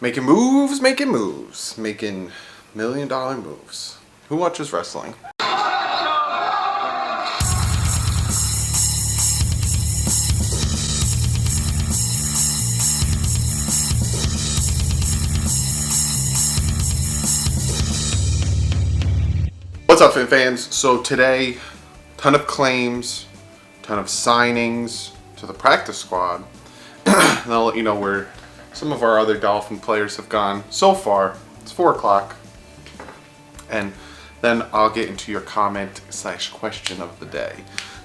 Making moves, making million-dollar moves. Who watches wrestling? What's up, fans? So today, ton of claims, ton of signings to the practice squad. And I'll let you know where some of our other Dolphin players have gone so far. It's 4 o'clock. And then I'll get into your comment / question of the day.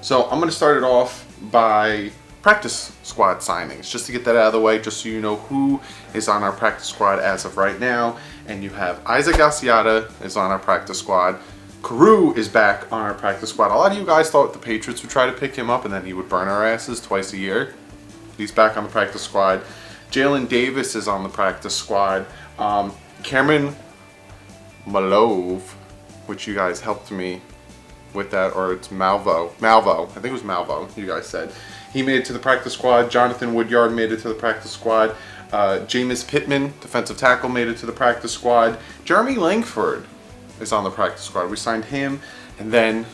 So I'm going to start it off by practice squad signings, just to get that out of the way, just so you know who is on our practice squad as of right now. And you have Isaac Asiata is on our practice squad. Carew is back on our practice squad. A lot of you guys thought the Patriots would try to pick him up and then he would burn our asses twice a year. He's back on the practice squad. Jalen Davis is on the practice squad. Cameron Malove, which you guys helped me with that, or it's Malvo. I think it was Malvo, you guys said. He made it to the practice squad. Jonathan Woodyard made it to the practice squad. Jameis Pittman, defensive tackle, made it to the practice squad. Jeremy Langford is on the practice squad. We signed him, and then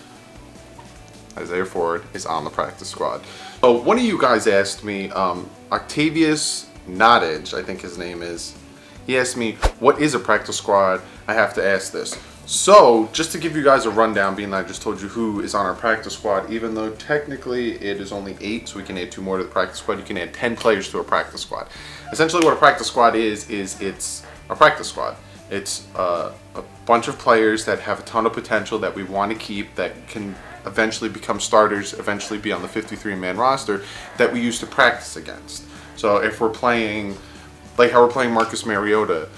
Isaiah Ford is on the practice squad. So one of you guys asked me, Octavius Nottage, I think his name is. He asked me, what is a practice squad? I have to ask this. So, just to give you guys a rundown, being that I just told you who is on our practice squad, even though technically it is only 8, so we can add 2 more to the practice squad, you can add 10 players to a practice squad. Essentially what a practice squad is it's a practice squad. It's a bunch of players that have a ton of potential that we want to keep, that can eventually become starters, eventually be on the 53-man roster, that we use to practice against. So if we're playing, like how we're playing Marcus Mariota,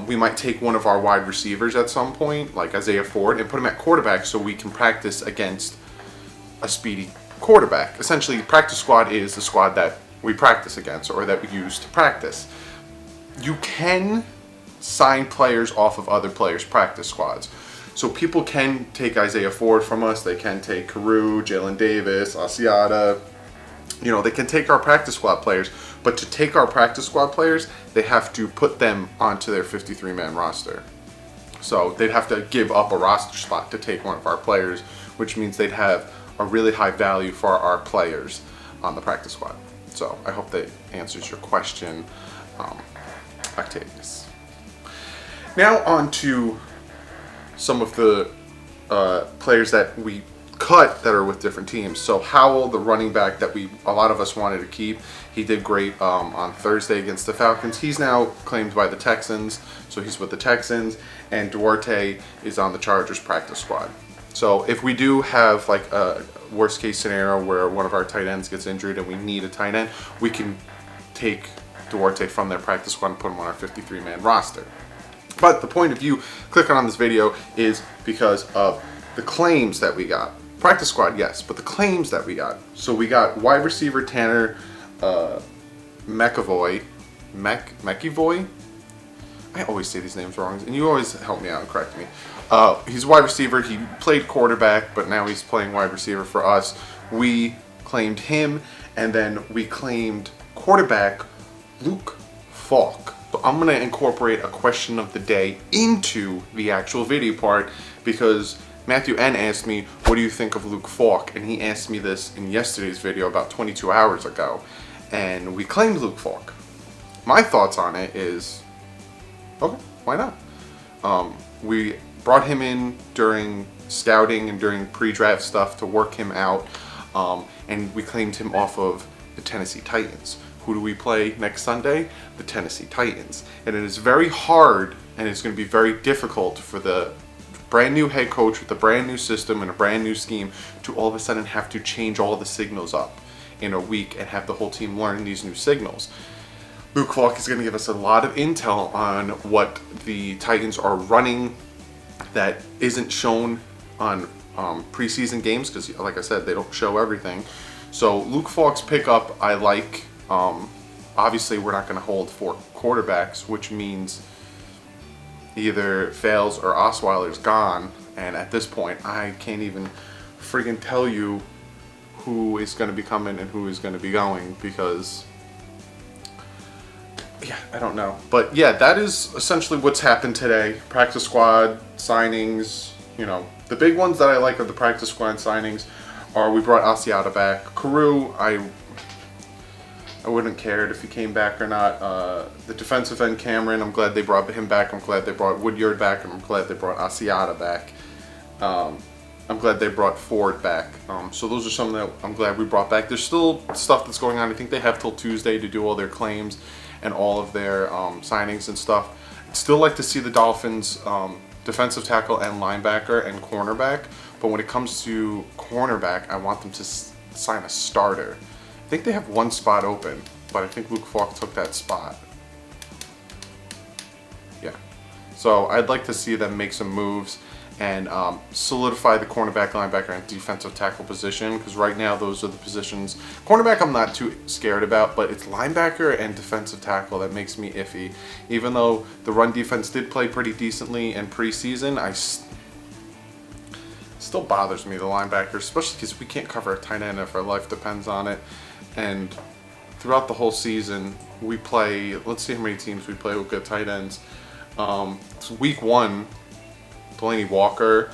we might take one of our wide receivers at some point, like Isaiah Ford, and put him at quarterback so we can practice against a speedy quarterback. Essentially, practice squad is the squad that we practice against, or that we use to practice. You can sign players off of other players' practice squads. So people can take Isaiah Ford from us, they can take Carew, Jalen Davis, Asiata. You know, they can take our practice squad players, but to take our practice squad players, they have to put them onto their 53-man roster. So they'd have to give up a roster spot to take one of our players, which means they'd have a really high value for our players on the practice squad. So I hope that answers your question, Octavius. Now on to some of the players that we cut that are with different teams. So Howell, the running back that a lot of us wanted to keep, he did great on Thursday against the Falcons. He's now claimed by the Texans, so he's with the Texans. And Duarte is on the Chargers practice squad. So if we do have like a worst case scenario where one of our tight ends gets injured and we need a tight end, we can take Duarte from their practice squad and put him on our 53-man roster. But the point of you clicking on this video is because of the claims that we got. Practice squad, yes, but the claims that we got. So we got wide receiver Tanner McEvoy. I always say these names wrong, and you always help me out and correct me. He's a wide receiver. He played quarterback, but now he's playing wide receiver for us. We claimed him, and then we claimed quarterback Luke Falk. So I'm going to incorporate a question of the day into the actual video part, because Matthew N. asked me, what do you think of Luke Falk? And he asked me this in yesterday's video about 22 hours ago. And we claimed Luke Falk. My thoughts on it is, okay, why not? We brought him in during scouting and during pre-draft stuff to work him out. And we claimed him off of the Tennessee Titans. Who do we play next Sunday? The Tennessee Titans. And it is very hard, and it's going to be very difficult for the brand new head coach with a brand new system and a brand new scheme to all of a sudden have to change all the signals up in a week and have the whole team learn these new signals. Luke Falk is going to give us a lot of intel on what the Titans are running that isn't shown on preseason games, because like I said, they don't show everything. So Luke Falk's pickup I like. Obviously we're not going to hold 4 quarterbacks, which means either Fails or Osweiler's gone, and at this point I can't even friggin' tell you who is going to be coming and who is going to be going, because yeah, I don't know. But yeah, that is essentially what's happened today. Practice squad, signings, you know. The big ones that I like of the practice squad signings are we brought Asiata back. Carew, I wouldn't care if he came back or not. The defensive end, Cameron, I'm glad they brought him back. I'm glad they brought Woodyard back, and I'm glad they brought Asiata back. I'm glad they brought Ford back. So those are some that I'm glad we brought back. There's still stuff that's going on. I think they have till Tuesday to do all their claims and all of their signings and stuff. I'd still like to see the Dolphins defensive tackle and linebacker and cornerback. But when it comes to cornerback, I want them to sign a starter. I think they have one spot open, but I think Luke Falk took that spot. Yeah. So I'd like to see them make some moves and solidify the cornerback, linebacker, and defensive tackle position, because right now those are the positions. Cornerback I'm not too scared about, but it's linebacker and defensive tackle that makes me iffy. Even though the run defense did play pretty decently in preseason, still bothers me, the linebacker, especially because we can't cover a tight end if our life depends on it. And throughout the whole season, we play, let's see how many teams we play with good tight ends. It's week 1, Delaney Walker.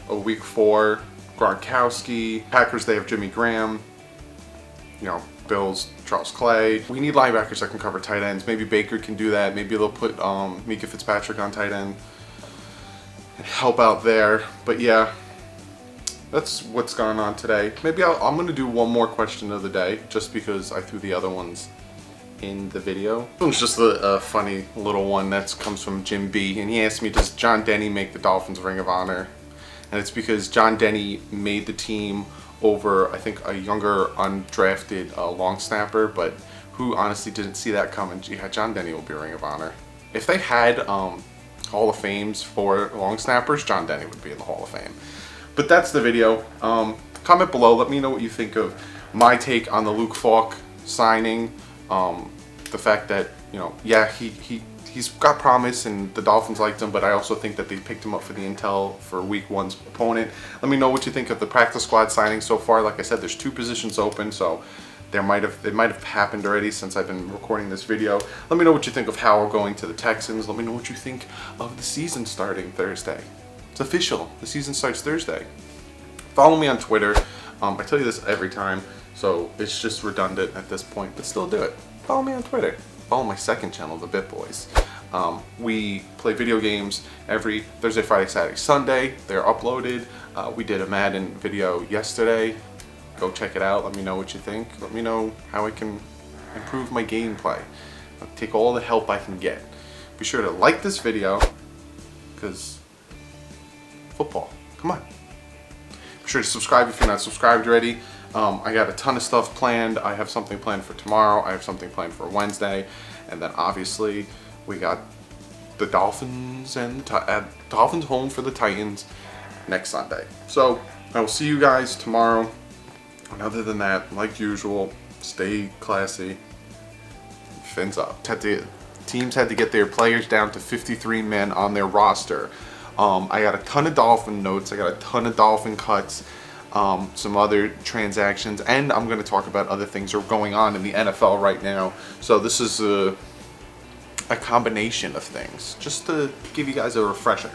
Week 4, Gronkowski. Packers, they have Jimmy Graham. You know, Bills, Charles Clay. We need linebackers that can cover tight ends. Maybe Baker can do that. Maybe they'll put Mika Fitzpatrick on tight end and help out there. But yeah, that's what's going on today. Maybe I'm going to do one more question of the day, just because I threw the other ones in the video. This one's just a funny little one that comes from Jim B. And he asked me, does John Denny make the Dolphins Ring of Honor? And it's because John Denny made the team over, I think, a younger undrafted long snapper, but who honestly didn't see that coming. Yeah, John Denny will be Ring of Honor. If they had Hall of Fames for long snappers, John Denny would be in the Hall of Fame. But that's the video. Comment below. Let me know what you think of my take on the Luke Falk signing. The fact that, you know, yeah, he's got promise and the Dolphins liked him, but I also think that they picked him up for the intel for week 1's opponent. Let me know what you think of the practice squad signing so far. Like I said, there's 2 positions open, so it might have happened already since I've been recording this video. Let me know what you think of Howell going to the Texans. Let me know what you think of the season starting Thursday. It's official. The season starts Thursday. Follow me on Twitter. I tell you this every time, so it's just redundant at this point, but still do it. Follow me on Twitter. Follow my second channel, The Bit Boys. We play video games every Thursday, Friday, Saturday, Sunday. They're uploaded. We did a Madden video yesterday. Go check it out. Let me know what you think. Let me know how I can improve my gameplay. I'll take all the help I can get. Be sure to like this video, because football. Come on. Be sure to subscribe if you're not subscribed already. I got a ton of stuff planned. I have something planned for tomorrow. I have something planned for Wednesday. And then obviously we got the Dolphins and Dolphins home for the Titans next Sunday. So I will see you guys tomorrow. And other than that, like usual, stay classy. Fins up. Teams had to get their players down to 53 men on their roster. I got a ton of Dolphin notes. I got a ton of Dolphin cuts. Some other transactions, and I'm going to talk about other things that are going on in the NFL right now. So this is a combination of things, just to give you guys a refresher.